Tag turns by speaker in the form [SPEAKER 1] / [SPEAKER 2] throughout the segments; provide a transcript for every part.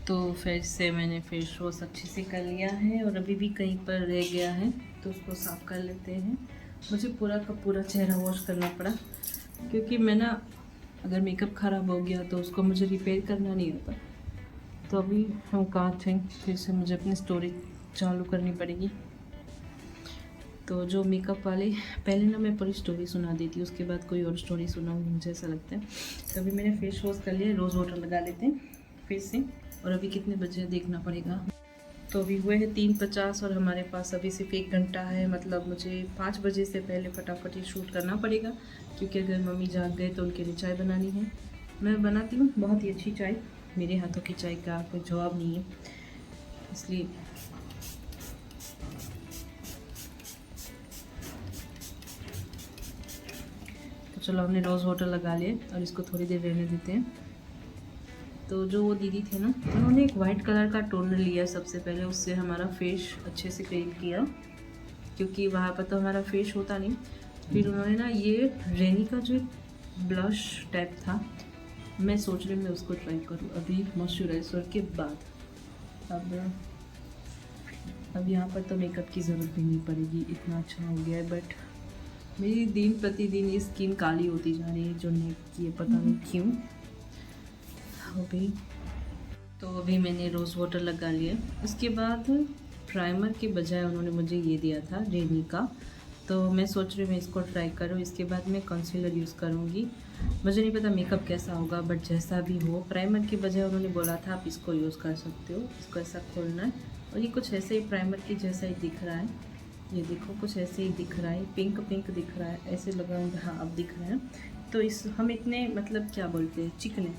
[SPEAKER 1] तो फिर से मैंने फेस वॉश अच्छे से कर लिया है और अभी भी कहीं पर रह गया है तो उसको साफ़ कर लेते हैं। मुझे पूरा का पूरा चेहरा वॉश करना पड़ा क्योंकि मैं ना अगर मेकअप ख़राब हो गया तो उसको मुझे रिपेयर करना नहीं आता। तो अभी हम कहाँ थे, फिर से मुझे अपनी स्टोरी चालू करनी पड़ेगी। तो जो मेकअप वाले पहले ना मैं पूरी स्टोरी सुना देती हूँ, उसके बाद कोई और स्टोरी सुनाऊंगी, मुझे ऐसा लगता है। तो अभी मैंने फेस वॉश कर लिया, रोज़ वाटर लगा लेते हैं फेस से। और अभी कितने बजे देखना पड़ेगा। तो अभी हुए हैं 3:50 और हमारे पास अभी सिर्फ 1 घंटा है। मतलब मुझे 5 बजे से पहले फटाफट ये शूट करना पड़ेगा क्योंकि अगर मम्मी जाग गए तो उनके लिए चाय बनानी है। मैं बनाती हूँ बहुत ही अच्छी चाय, मेरे हाथों की चाय का कोई जवाब नहीं है, इसलिए तो चलो हमने रोज़ वाटर लगा लिया और इसको थोड़ी देर रहने देते हैं। तो जो वो दीदी थे ना, उन्होंने एक वाइट कलर का टोनर लिया सबसे पहले, उससे हमारा फेस अच्छे से क्लीन किया क्योंकि वहाँ पर तो हमारा फेस होता नहीं। फिर उन्होंने ना ये रेनी का जो ब्लश टाइप था, मैं सोच रही हूँ मैं उसको ट्राई करूँ अभी मॉइस्चराइजर के बाद। अब यहाँ पर तो मेकअप की ज़रूरत भी नहीं पड़ेगी, इतना अच्छा हो गया है। बट मेरी दिन प्रतिदिन ये स्किन काली होती जा रही है, जो नेक की है, पता नहीं क्यों। अभी मैंने रोज़ वाटर लगा लिया। उसके बाद प्राइमर के बजाय उन्होंने मुझे ये दिया था रेनी का, तो मैं सोच रही हूँ मैं इसको ट्राई करूँ। इसके बाद मैं कंसीलर यूज़ करूँगी। मुझे नहीं पता मेकअप कैसा होगा, बट जैसा भी हो, प्राइमर के बजाय उन्होंने बोला था आप इसको यूज़ कर सकते हो। इसको ऐसा खोलना है और ये कुछ ऐसे ही प्राइमर के जैसा ही दिख रहा है। ये देखो कुछ ऐसे ही दिख रहा है, पिंक पिंक दिख रहा है, ऐसे लगाऊंगा, हाँ अब दिख रहा है। तो इस हम इतने मतलब क्या बोलते हैं, चिकने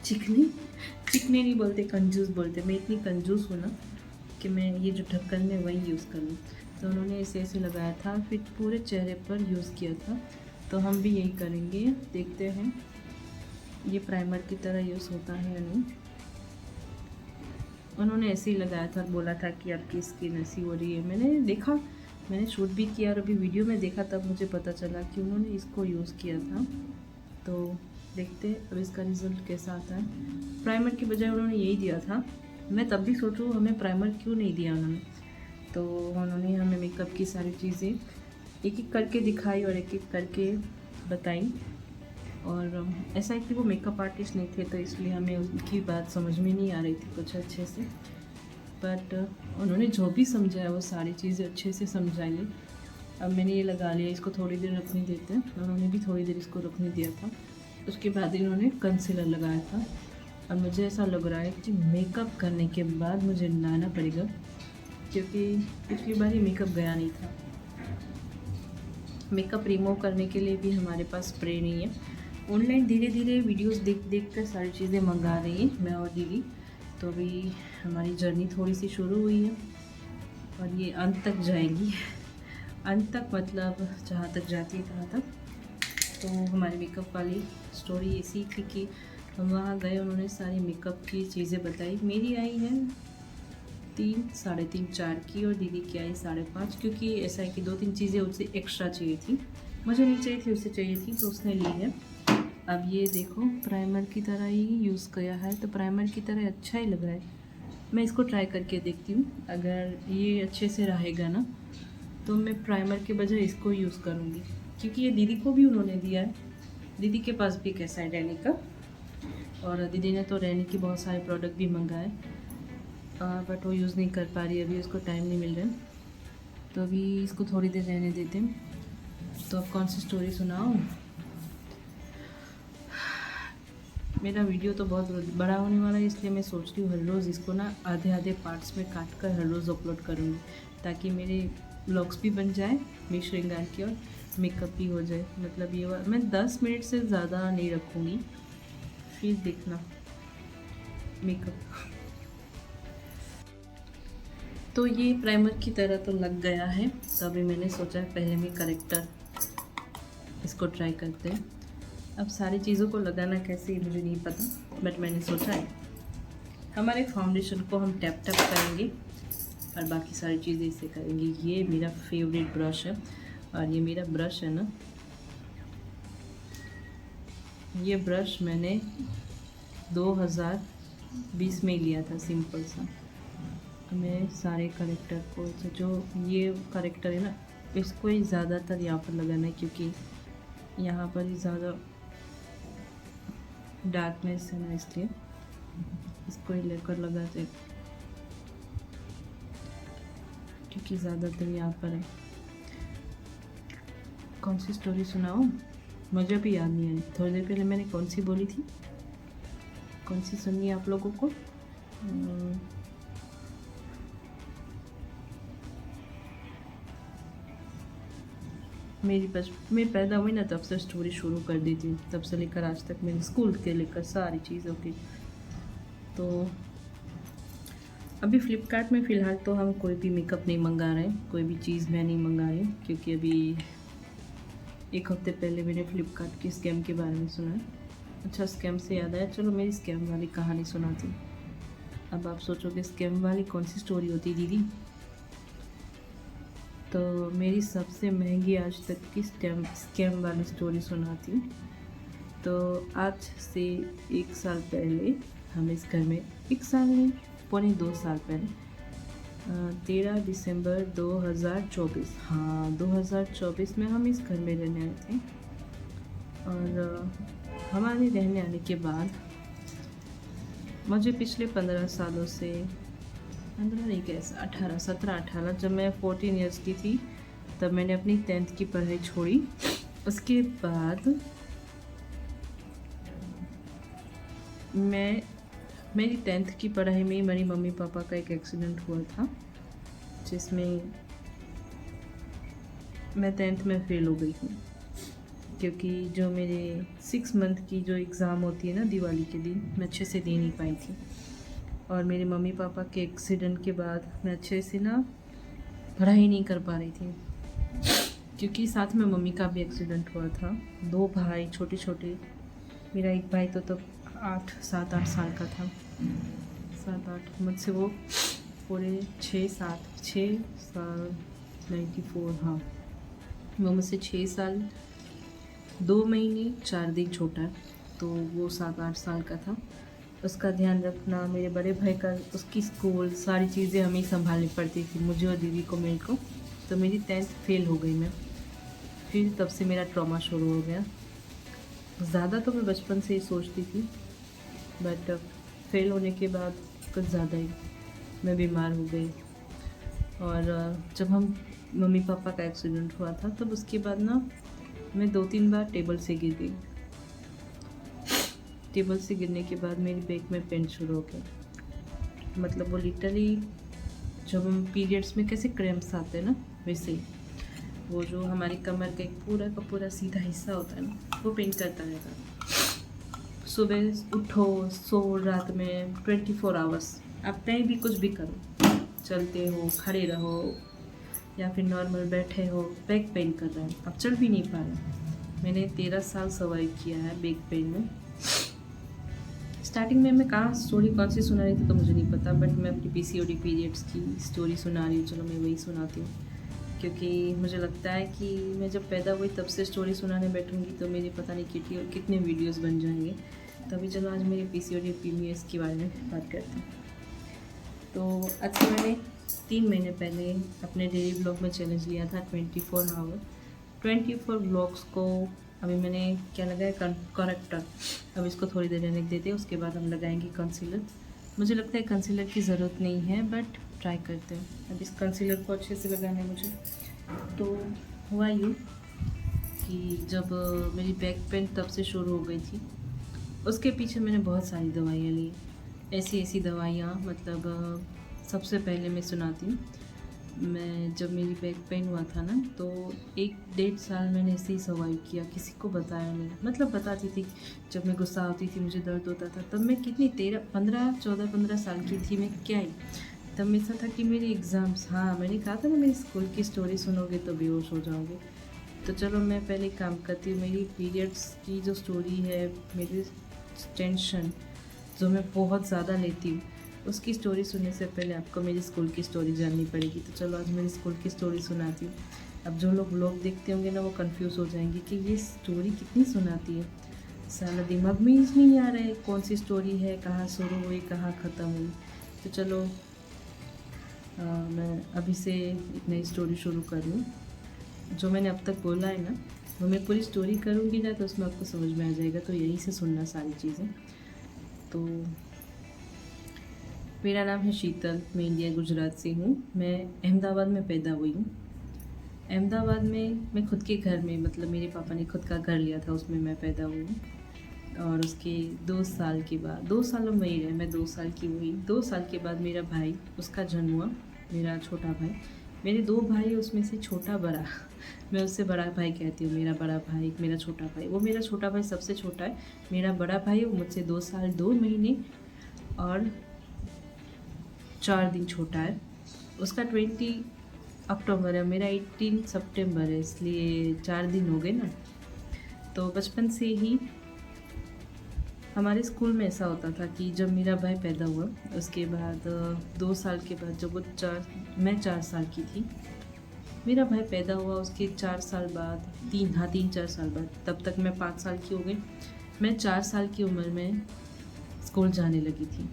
[SPEAKER 1] चिकने चिकने नहीं बोलते, कंजूस बोलते। मैं इतनी कंजूस हूँ ना कि मैं ये जो ढक्कन है वही यूज़ कर लूँ। तो उन्होंने ऐसे ऐसे लगाया था, फिर पूरे चेहरे पर यूज़ किया था। तो हम भी यही करेंगे, देखते हैं ये प्राइमर की तरह यूज़ होता है या नहीं। उन्होंने ऐसे ही लगाया था और बोला था कि आपकी स्किन ऐसी हो रही है। मैंने देखा, मैंने शूट भी किया और अभी वीडियो में देखा, तब मुझे पता चला कि उन्होंने इसको यूज़ किया था। तो देखते हैं अब इसका रिज़ल्ट कैसा आता है। प्राइमर की बजाय उन्होंने यही दिया था। मैं तब भी सोचूँ हमें प्राइमर क्यों नहीं दिया उन्होंने। तो उन्होंने हमें मेकअप की सारी चीज़ें एक एक करके दिखाई और एक एक करके बताई। और ऐसा है कि वो मेकअप आर्टिस्ट नहीं थे, तो इसलिए हमें उनकी बात समझ में नहीं आ रही थी कुछ अच्छे से। बट उन्होंने जो भी समझाया वो सारी चीज़ें अच्छे से समझाई। अब मैंने ये लगा लिया, इसको थोड़ी देर रखने देते हैं। उन्होंने भी थोड़ी देर इसको रखने दिया था। उसके बाद इन्होंने कंसीलर लगाया था और मुझे ऐसा लग रहा है कि मेकअप करने के बाद मुझे नहाना पड़ेगा क्योंकि पिछली बार ही मेकअप गया नहीं था। मेकअप रिमूव करने के लिए भी हमारे पास स्प्रे नहीं है। ऑनलाइन धीरे धीरे वीडियोस देख देख कर सारी चीज़ें मंगा रही हैं मैं और दीदी। तो अभी हमारी जर्नी थोड़ी सी शुरू हुई है और ये अंत तक जाएगी। अंत तक मतलब जहाँ तक जाती है तहाँ तक। तो हमारी मेकअप वाली स्टोरी ऐसी थी कि हम वहाँ गए, उन्होंने सारी मेकअप की चीज़ें बताई। मेरी आई है 3, साढ़े 3, 4 की और दीदी की आई 5.5, क्योंकि ऐसा है कि 2-3 चीज़ें उससे एक्स्ट्रा चाहिए थी, मुझे नहीं चाहिए थी, उससे चाहिए थी, तो उसने ली है। अब ये देखो प्राइमर की तरह ही यूज़ किया है, तो प्राइमर की तरह अच्छा ही लग रहा है। मैं इसको ट्राई करके देखती हूँ, अगर ये अच्छे से रहेगा ना तो मैं प्राइमर के बजाय इसको यूज़ करूँगी क्योंकि ये दीदी को भी उन्होंने दिया है। दीदी के पास भी कैसा है रैनी का, और दीदी ने तो रैनी की बहुत सारे प्रोडक्ट भी मंगाए, बट वो यूज़ नहीं कर पा रही, अभी उसको टाइम नहीं मिल रहा है। तो अभी इसको थोड़ी देर रहने देते हैं। तो अब कौन सी स्टोरी सुनाऊँ। मेरा वीडियो तो बहुत बड़ा होने वाला है, इसलिए मैं सोच रही हूँ हर रोज़ इसको ना आधे आधे पार्ट्स में काट कर हर रोज़ अपलोड करूँगी, ताकि मेरे व्लॉग्स भी बन जाए मेरे श्रृंगार की, और मेकअप भी हो जाए। मतलब ये मैं 10 मिनट से ज़्यादा नहीं रखूँगी, फिर देखना मेकअप। तो ये प्राइमर की तरह तो लग गया है, तो अभी मैंने सोचा है पहले मैं करेक्टर इसको ट्राई करते हैं। अब सारी चीज़ों को लगाना कैसे है मुझे नहीं पता, बट मैंने सोचा है हमारे फाउंडेशन को हम टैप टैप करेंगे और बाकी सारी चीज़ें इससे करेंगे। ये मेरा फेवरेट ब्रश है, और ये मेरा ब्रश है ना, ये ब्रश मैंने 2000 20 में ही लिया था, सिंपल सा। मैं सारे करेक्टर को, जो ये करेक्टर है ना, इसको ही ज़्यादातर यहाँ पर लगाना है, क्योंकि यहाँ पर ही ज़्यादा डार्कनेस है ना, इसलिए इसको ही लेकर लगाते, क्योंकि ज़्यादातर यहाँ पर है। कौन सी स्टोरी सुनाओ, मुझे भी याद नहीं आई। थोड़ी देर पहले मैंने कौन सी बोली थी, कौन सी सुननी है आप लोगों को? मैं पैदा हुई ना तब से स्टोरी शुरू कर दी थी, तब से लेकर आज तक मेरे स्कूल के लेकर सारी चीज़ों की। तो अभी फ़्लिपकार्ट में फ़िलहाल तो हम कोई भी मेकअप नहीं मंगा रहे हैं, कोई भी चीज़ मैं नहीं मंगा रही, क्योंकि अभी 1 हफ्ते पहले मैंने फ़्लिपकार्ट के स्कैम के बारे में सुना है। अच्छा, स्कैम से याद आया, चलो मेरी स्कैम वाली कहानी सुनाती। अब आप सोचोगे स्कैम वाली कौन सी स्टोरी होती दीदी? तो मेरी सबसे महंगी आज तक की स्कैम वाली स्टोरी सुनाती हूँ। तो आज से 1 साल पहले हम इस घर में, 1 साल नहीं, पौने 2 साल पहले, 13 दिसंबर 2024, हाँ 2024 में हम इस घर में रहने आए थे। और हमारे रहने आने के बाद मुझे पिछले 15 सालों से, 15 नहीं कैसा 17-18, जब मैं 14 ईयर्स की थी तब मैंने अपनी 10th की पढ़ाई छोड़ी। उसके बाद मेरी 10th की पढ़ाई में मेरी मम्मी पापा का एक एक्सीडेंट हुआ था, जिसमें मैं 10th में फ़ेल हो गई हूँ, क्योंकि जो मेरे 6 मंथ की जो एग्ज़ाम होती है ना दिवाली के दिन, मैं अच्छे से दे नहीं पाई थी। और मेरे मम्मी पापा के एक्सीडेंट के बाद मैं अच्छे से ना पढ़ाई नहीं कर पा रही थी, क्योंकि साथ में मम्मी का भी एक्सीडेंट हुआ था। 2 भाई छोटे छोटे, मेरा एक भाई तो तब 7-8 साल का था, 7-8, मुझसे वो पूरे 6 साल 94, हाँ वो मुझसे 6 साल 2 महीने 4 दिन छोटा है, तो वो 7-8 साल का था। उसका ध्यान रखना, मेरे बड़े भाई का, उसकी स्कूल, सारी चीज़ें हमें संभालनी पड़ती थी, मुझे और दीदी को, मेरे को। तो मेरी 10th फेल हो गई मैं, फिर तब से मेरा ट्रॉमा शुरू हो गया। ज़्यादा तो मैं बचपन से ही सोचती थी, बट फेल होने के बाद कुछ ज़्यादा ही मैं बीमार हो गई। और जब हम मम्मी पापा का एक्सीडेंट हुआ था, तब उसके बाद ना मैं 2-3 बार टेबल से गिर गई। टेबल से गिरने के बाद मेरी बैक में पेन शुरू हो गया, मतलब वो लिटरली जब हम पीरियड्स में कैसे क्रैम्प्स आते हैं ना, वैसे ही वो जो हमारी कमर का एक पूरा का पूरा सीधा हिस्सा होता है ना, वो पेन करता रहता। सुबह उठो, सो, रात में 24 आवर्स आप कहीं भी कुछ भी करो, चलते हो, खड़े रहो या फिर नॉर्मल बैठे हो, बैक पेन कर रहा है, अब चल भी नहीं पा रहे। मैंने 13 साल सर्वाइव किया है बैक पेन में। स्टार्टिंग में मैं कहाँ स्टोरी कौन सी सुना रही थी तो मुझे नहीं पता, बट मैं अपनी PCOD पीरियड्स की स्टोरी सुना रही हूँ। चलो मैं वही सुनाती हूँ, क्योंकि मुझे लगता है कि मैं जब पैदा हुई तब से स्टोरी सुनाने बैठूँगी तो मेरे पता नहीं कितने वीडियोस बन जाएंगे। तभी चलो आज मेरे PCOD PMS के बारे में बात करते हैं। तो आज से मैंने 3 महीने पहले अपने डेली ब्लॉग में चैलेंज लिया था 24 ब्लॉग्स को। अभी मैंने क्या लगाया, करेक्टर। अब इसको थोड़ी देर रहने देते हैं, उसके बाद हम लगाएंगे कंसीलर। मुझे लगता है कंसीलर की ज़रूरत नहीं है, बट ट्राई करते हैं। अब इस कंसीलर को अच्छे से लगाना है मुझे। तो हुआ यूँ कि जब मेरी बैक पेन तब से शुरू हो गई थी, उसके पीछे मैंने बहुत सारी दवाइयाँ ली, ऐसी दवाइयाँ, मतलब सबसे पहले मैं सुनाती हूँ। मैं जब मेरी बैक पेन हुआ था ना, तो 1-1.5 साल मैंने ऐसे ही सर्वाइव किया, किसी को बताया नहीं। मतलब बताती थी, जब मैं गुस्सा होती थी, मुझे दर्द होता था, तब मैं कितनी 14-15 साल की थी मैं, क्या ही तब ऐसा था कि मेरे एग्ज़ाम्स, हाँ मैंने कहा था ना मेरी स्कूल की स्टोरी सुनोगे तो बेहोश हो जाओगे। तो चलो मैं पहले काम करती हूँ। मेरी पीरियड्स की जो स्टोरी है, मेरी टेंशन जो मैं बहुत ज़्यादा लेती हूँ, उसकी स्टोरी सुनने से पहले आपको मेरी स्कूल की स्टोरी जाननी पड़ेगी। तो चलो आज मेरी स्कूल की स्टोरी सुनाती हूँ। अब जो लोग व्लॉग देखते होंगे ना, वो कंफ्यूज हो जाएंगे कि ये स्टोरी कितनी सुनाती है। साला दिमाग में ही नहीं आ रहा है कौन सी स्टोरी है, कहाँ शुरू हुई कहाँ ख़त्म हुई। तो चलो मैं अभी से एक नई स्टोरी शुरू कर लूँ। जो मैंने अब तक बोला है ना, वो मैं पूरी स्टोरी करूँगी ना तो उसमें आपको समझ में आ जाएगा, तो यहीं से सुनना सारी चीज़ें। तो मेरा नाम है शीतल, मैं इंडिया गुजरात से हूँ। मैं अहमदाबाद में पैदा हुई हूँ। अहमदाबाद में मैं खुद के घर में, मतलब मेरे पापा ने खुद का घर लिया था, उसमें मैं पैदा हुई हूँ। और उसके 2 साल के बाद, 2 सालों में ही रहे, मैं 2 साल की हुई, 2 साल के बाद मेरा भाई, उसका जन्म हुआ, मेरा छोटा भाई। मेरे 2 भाई, उसमें से छोटा बड़ा मैं उससे बड़ा भाई कहती हूँ। मेरा बड़ा भाई, मेरा छोटा भाई, वो मेरा छोटा भाई सबसे छोटा है। मेरा बड़ा भाई वो मुझसे 2 साल 2 महीने और 4 दिन छोटा है। उसका 20 अक्टूबर है, मेरा 18 सितंबर है, इसलिए 4 दिन हो गए ना। तो बचपन से ही हमारे स्कूल में ऐसा होता था कि जब मेरा भाई पैदा हुआ, उसके बाद 2 साल के बाद, जब मैं 4 साल की थी, मेरा भाई पैदा हुआ। उसके 4 साल बाद, 3-4 साल बाद, तब तक मैं 5 साल की हो गई। मैं 4 साल की उम्र में स्कूल जाने लगी थी।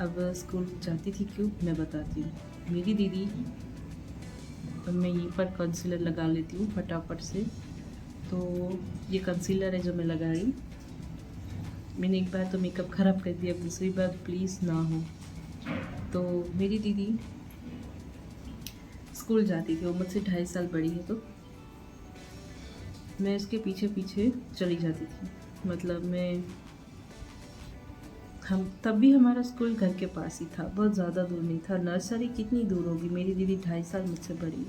[SPEAKER 1] अब स्कूल जाती थी क्यों, मैं बताती हूँ। मेरी दीदी, अब मैं यहीं पर कंसीलर लगा लेती हूँ फटाफट से। तो ये कंसीलर है जो मैं लगा रही। मैंने एक बार तो मेकअप ख़राब कर दिया, दूसरी बार प्लीज़ ना हो। तो मेरी दीदी स्कूल जाती थी, वो मुझसे 2.5 साल बड़ी है, तो मैं उसके पीछे पीछे चली जाती थी। मतलब हम तब भी हमारा स्कूल घर के पास ही था, बहुत ज़्यादा दूर नहीं था। नर्सरी कितनी दूर होगी, मेरी दीदी 2.5 साल मुझसे बड़ी।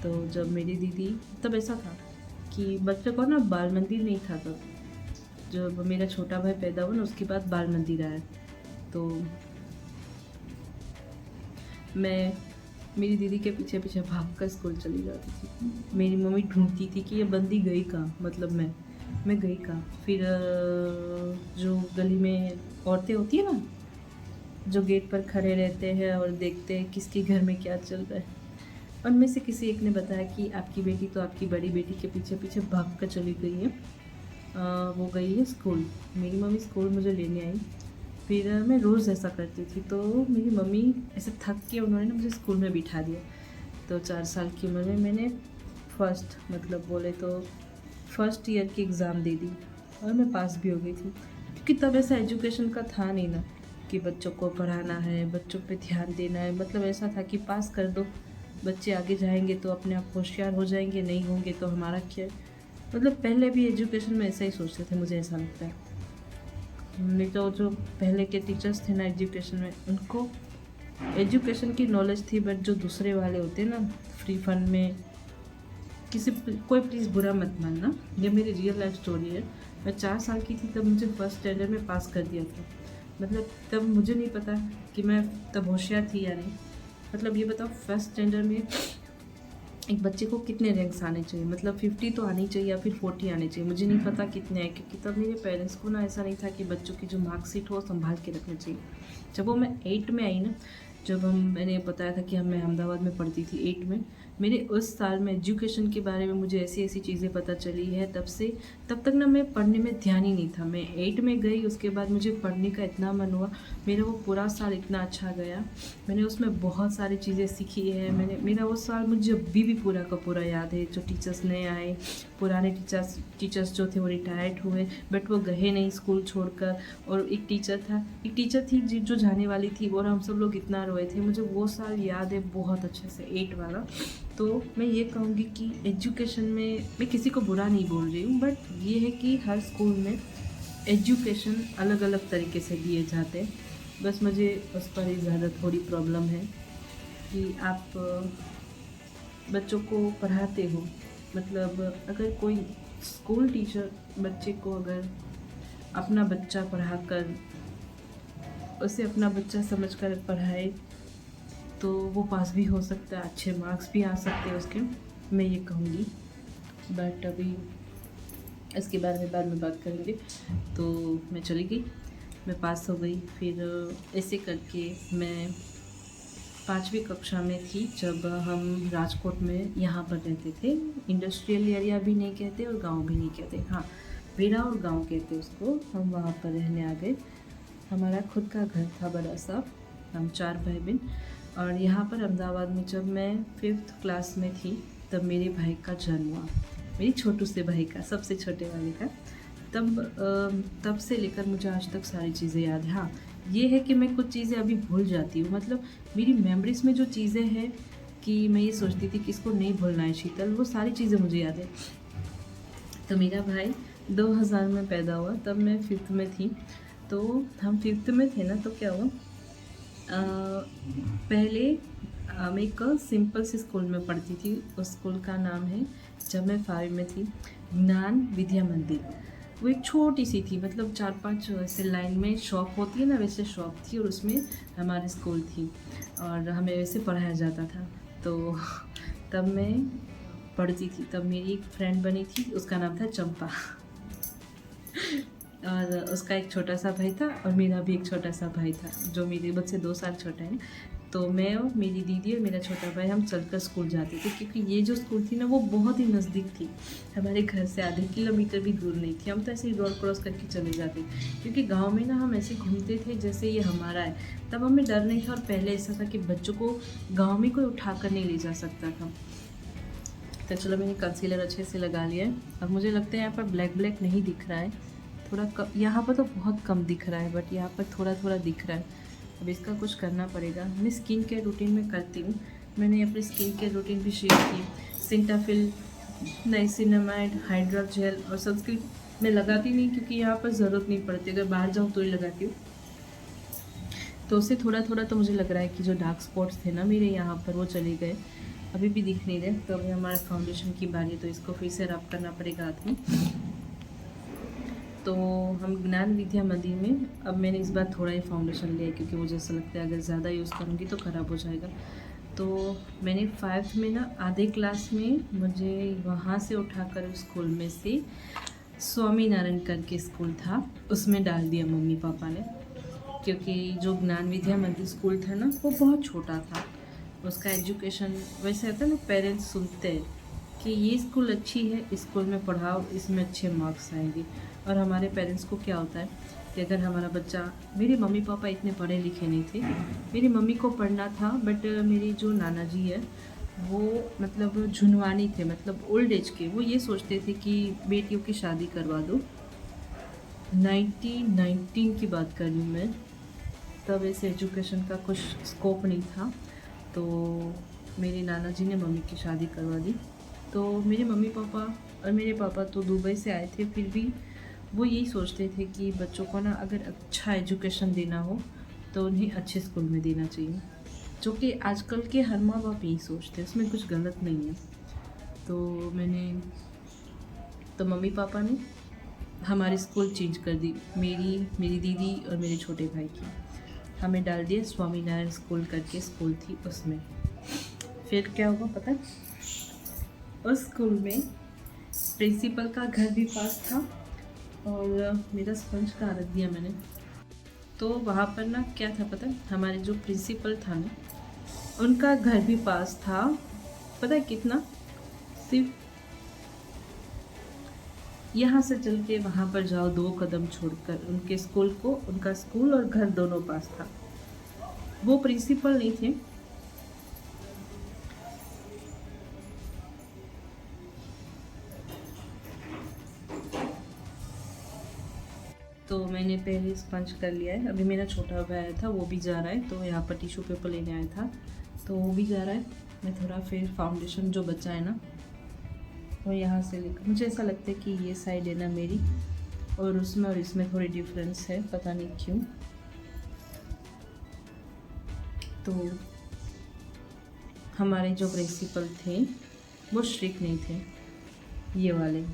[SPEAKER 1] तो जब मेरी दीदी, तब ऐसा था कि बच्चों को ना बाल मंदिर नहीं था। तब जब मेरा छोटा भाई पैदा हुआ ना, उसके बाद बाल मंदिर आया। तो मैं मेरी दीदी के पीछे पीछे भाग कर स्कूल चली जाती थी। मेरी मम्मी ढूंढती थी कि ये बंदी गई कहाँ, मतलब मैं गई कहाँ। फिर जो गली में औरतें होती है ना, जो गेट पर खड़े रहते हैं और देखते हैं किसके घर में क्या चल रहा है, उनमें से किसी एक ने बताया कि आपकी बेटी तो आपकी बड़ी बेटी के पीछे पीछे भाग कर चली गई है, वो गई है स्कूल। मेरी मम्मी स्कूल मुझे लेने आई। फिर मैं रोज़ ऐसा करती थी, तो मेरी मम्मी ऐसे थक के उन्होंने ना मुझे स्कूल में बिठा दिया। तो 4 साल की उम्र में मैंने फर्स्ट, मतलब बोले तो फर्स्ट ईयर की एग्ज़ाम दे दी और मैं पास भी हो गई थी। क्योंकि तब ऐसा एजुकेशन का था नहीं ना कि बच्चों को पढ़ाना है, बच्चों पे ध्यान देना है। मतलब ऐसा था कि पास कर दो, बच्चे आगे जाएंगे तो अपने आप होशियार हो जाएंगे, नहीं होंगे तो हमारा क्या। मतलब पहले भी एजुकेशन में ऐसा ही सोचते थे, मुझे ऐसा लगता है। नहीं तो जो पहले के टीचर्स थे ना एजुकेशन में, उनको एजुकेशन की नॉलेज थी, बट जो दूसरे वाले होते हैं ना फ्री फंड में, कोई प्लीज़ बुरा मत मानना, ये मेरी रियल लाइफ स्टोरी है। मैं 4 साल की थी तब मुझे फर्स्ट स्टैंडर्ड में पास कर दिया था। मतलब तब मुझे नहीं पता कि मैं तब होशियार थी या नहीं। मतलब ये बताओ, फर्स्ट स्टैंडर्ड में एक बच्चे को कितने रैंक्स आने चाहिए, मतलब 50 तो आनी चाहिए या फिर 40 आने चाहिए, मुझे नहीं पता कितने हैं। क्योंकि तब मेरे पेरेंट्स को ना ऐसा नहीं था कि बच्चों की जो मार्कशीट हो संभाल के रखनी चाहिए। जब वो मैं 8 में आई ना, जब मैंने बताया था कि मैं अहमदाबाद में पढ़ती थी 8 में, मेरे उस साल में एजुकेशन के बारे में मुझे ऐसी ऐसी चीज़ें पता चली है। तब तक ना मैं पढ़ने में ध्यान ही नहीं था। मैं 8 में गई, उसके बाद मुझे पढ़ने का इतना मन हुआ, मेरा वो पूरा साल इतना अच्छा गया। मैंने उसमें बहुत सारी चीज़ें सीखी है। मेरा वो साल मुझे अभी भी पूरा का पूरा याद है। जो टीचर्स नए आए, पुराने टीचर्स जो थे वो रिटायर्ड हुए, बट वो गए नहीं स्कूल छोड़कर। और एक टीचर थी जो जाने वाली थी, और हम सब लोग इतना रोए थे। मुझे वो साल याद है बहुत अच्छे से, 8 वाला। तो मैं ये कहूँगी कि एजुकेशन में, मैं किसी को बुरा नहीं बोल रही हूँ, बट ये है कि हर स्कूल में एजुकेशन अलग अलग तरीके से दिए जाते हैं। बस मुझे उस पर ही ज़्यादा थोड़ी प्रॉब्लम है कि आप बच्चों को पढ़ाते हो, मतलब अगर कोई स्कूल टीचर बच्चे को अगर अपना बच्चा पढ़ाकर, उसे अपना बच्चा समझकर पढ़ाए, तो वो पास भी हो सकता है, अच्छे मार्क्स भी आ सकते हैं उसके, मैं ये कहूँगी। बट अभी इसके बारे में बाद में बात करेंगे। तो मैं चली गई, मैं पास हो गई। फिर ऐसे करके मैं 5वीं कक्षा में थी, जब हम राजकोट में यहाँ पर रहते थे। इंडस्ट्रियल एरिया भी नहीं कहते और गांव भी नहीं कहते, हाँ बेड़ा और गांव कहते हैं उसको। हम वहाँ पर रहने आ गए। हमारा खुद का घर था बड़ा सा, हम 4 भाई बहन। और यहाँ पर अहमदाबाद में जब मैं 5th क्लास में थी तब मेरे भाई का जन्म हुआ, मेरी छोटू से भाई का, सबसे छोटे वाले का। तब से लेकर मुझे आज तक सारी चीज़ें याद है। हाँ, ये है कि मैं कुछ चीज़ें अभी भूल जाती हूँ, मतलब मेरी मेमोरीज में जो चीज़ें हैं कि मैं ये सोचती थी कि इसको नहीं भूलना है शीतल, वो सारी चीज़ें मुझे याद है। तो मेरा भाई 2000 में पैदा हुआ, तब मैं 5th में थी। तो हम 5th में थे ना, तो क्या हुआ, पहले मैं एक सिंपल सी स्कूल में पढ़ती थी। उस स्कूल का नाम है, जब मैं 5 में थी, ज्ञान विद्या मंदिर। वो एक छोटी सी थी, मतलब 4-5 ऐसे लाइन में शॉप होती है ना, वैसे शॉप थी और उसमें हमारी स्कूल थी और हमें वैसे पढ़ाया जाता था। तो तब मैं पढ़ती थी, तब मेरी एक फ्रेंड बनी थी, उसका नाम था चंपा। और उसका एक छोटा सा भाई था और मेरा भी एक छोटा सा भाई था जो मेरे मुझसे 2 साल छोटा है। तो मैं और मेरी दीदी और मेरा छोटा भाई हम चलकर स्कूल जाते थे, क्योंकि ये जो स्कूल थी ना वो बहुत ही नज़दीक थी, हमारे घर से आधे किलोमीटर भी दूर नहीं थी। हम तो ऐसे ही रोड क्रॉस करके चले जाते, क्योंकि गांव में ना हम ऐसे घूमते थे जैसे ये हमारा है। तब हमें डर नहीं था, और पहले ऐसा था कि बच्चों को गाँव में कोई उठा कर नहीं ले जा सकता था। तो चलो, मैंने कंसीलर अच्छे से लगा लिया है। अब मुझे लगता है यहाँ पर ब्लैक ब्लैक नहीं दिख रहा है, थोड़ा कम, यहाँ पर तो बहुत कम दिख रहा है, बट यहाँ पर थोड़ा थोड़ा दिख रहा है। अब इसका कुछ करना पड़ेगा। मैं स्किन केयर रूटीन में करती हूँ, मैंने अपनी स्किन केयर रूटीन भी शेयर की। सिंटाफिल, नाइसिनामाइड, हाइड्रा जेल और सनस्क्रीन मैं लगाती नहीं, क्योंकि यहाँ पर ज़रूरत नहीं पड़ती, अगर बाहर जाऊँ तो ही लगाती हूँ। तो उससे थोड़ा थोड़ा तो मुझे लग रहा है कि जो डार्क स्पॉट्स थे ना मेरे यहाँ पर, वो चले गए, अभी भी दिख नहीं रहे। तो अभी हमारा फाउंडेशन की बारी है, तो इसको फिर से रब करना पड़ेगा हाथ में। तो हम ज्ञान विद्या मंदिर में, अब मैंने इस बार थोड़ा ही फाउंडेशन लिया है, क्योंकि मुझे ऐसा लगता है अगर ज़्यादा यूज़ करूँगी तो ख़राब हो जाएगा। तो मैंने 5th में ना, आधे क्लास में मुझे वहाँ से उठाकर स्कूल में से स्वामी नारायण करके स्कूल था, उसमें डाल दिया मम्मी पापा ने, क्योंकि जो ज्ञान विद्या मंदिर स्कूल था ना वो बहुत छोटा था। उसका एजुकेशन वैसे होता है ना, पेरेंट्स सुनते हैं कि ये स्कूल अच्छी है, इस स्कूल में पढ़ाओ, इसमें अच्छे मार्क्स आएंगे। और हमारे पेरेंट्स को क्या होता है कि अगर हमारा बच्चा, मेरे मम्मी पापा इतने पढ़े लिखे नहीं थे, मेरी मम्मी को पढ़ना था, बट मेरी जो नाना जी है वो मतलब झुनवानी थे, मतलब ओल्ड एज के। वो ये सोचते थे कि बेटियों की शादी करवा दो। 1919 की बात कर रही हूँ मैं, तब ऐसे एजुकेशन का कुछ स्कोप नहीं था। तो मेरे नाना जी ने मम्मी की शादी करवा दी। तो मेरे मम्मी पापा और मेरे पापा तो दुबई से आए थे, फिर भी वो यही सोचते थे कि बच्चों को ना अगर अच्छा एजुकेशन देना हो तो उन्हें अच्छे स्कूल में देना चाहिए, जो कि आजकल के हर माँ बाप यही सोचते हैं, उसमें कुछ गलत नहीं है। तो मम्मी पापा ने हमारी स्कूल चेंज कर दी, मेरी दीदी और मेरे छोटे भाई की। हमें डाल दिया स्वामी नारायण स्कूल करके स्कूल थी, उसमें। फिर क्या हुआ पता है, उस स्कूल में प्रिंसिपल का घर भी पास था, और मेरा स्पंज का रख दिया मैंने। तो वहाँ पर ना क्या था पता है, हमारे जो प्रिंसिपल था ना उनका घर भी पास था। पता है कितना, सिर्फ यहाँ से चल के वहाँ पर जाओ 2 कदम छोड़कर, उनके स्कूल को, उनका स्कूल और घर दोनों पास था। वो प्रिंसिपल नहीं थे, तो मैंने पहले स्पंज कर लिया है। अभी मेरा छोटा भाई आया था, वो भी जा रहा है, तो यहाँ पर टिश्यू पेपर लेने आया था, तो वो भी जा रहा है। मैं थोड़ा फिर फाउंडेशन जो बचा है ना वो यहाँ से लेकर, मुझे ऐसा लगता है कि ये साइड है ना मेरी, और उसमें और इसमें थोड़ी डिफरेंस है, पता नहीं क्यों। तो हमारे जो प्रिंसिपल थे वो स्ट्रिक्ट नहीं थे, ये वाले।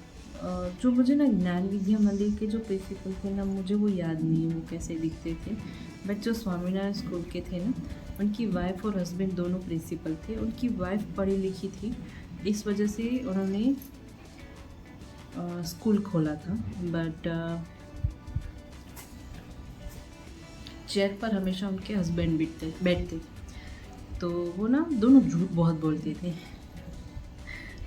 [SPEAKER 1] जो मुझे ना ज्ञान विद्या मंदिर के जो प्रिंसिपल थे ना, मुझे वो याद नहीं है वो कैसे दिखते थे, बट जो स्वामीनारायण स्कूल के थे ना, उनकी वाइफ और हस्बैंड दोनों प्रिंसिपल थे। उनकी वाइफ पढ़ी लिखी थी, इस वजह से उन्होंने स्कूल खोला था, बट चेयर पर हमेशा उनके हस्बैंड बैठते। तो वो ना दोनों झूठ बहुत बोलते थे,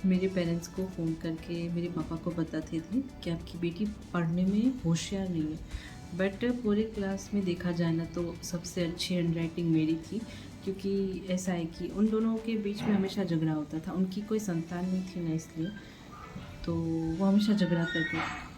[SPEAKER 1] मेरे पेरेंट्स को फ़ोन करके मेरे पापा को बताते थे कि आपकी बेटी पढ़ने में होशियार नहीं है। बट पूरे क्लास में देखा जाए ना तो सबसे अच्छी हैंडराइटिंग मेरी थी, क्योंकि ऐसा है कि उन दोनों के बीच में हमेशा झगड़ा होता था। उनकी कोई संतान नहीं थी ना, इसलिए तो वो हमेशा झगड़ा करते थे।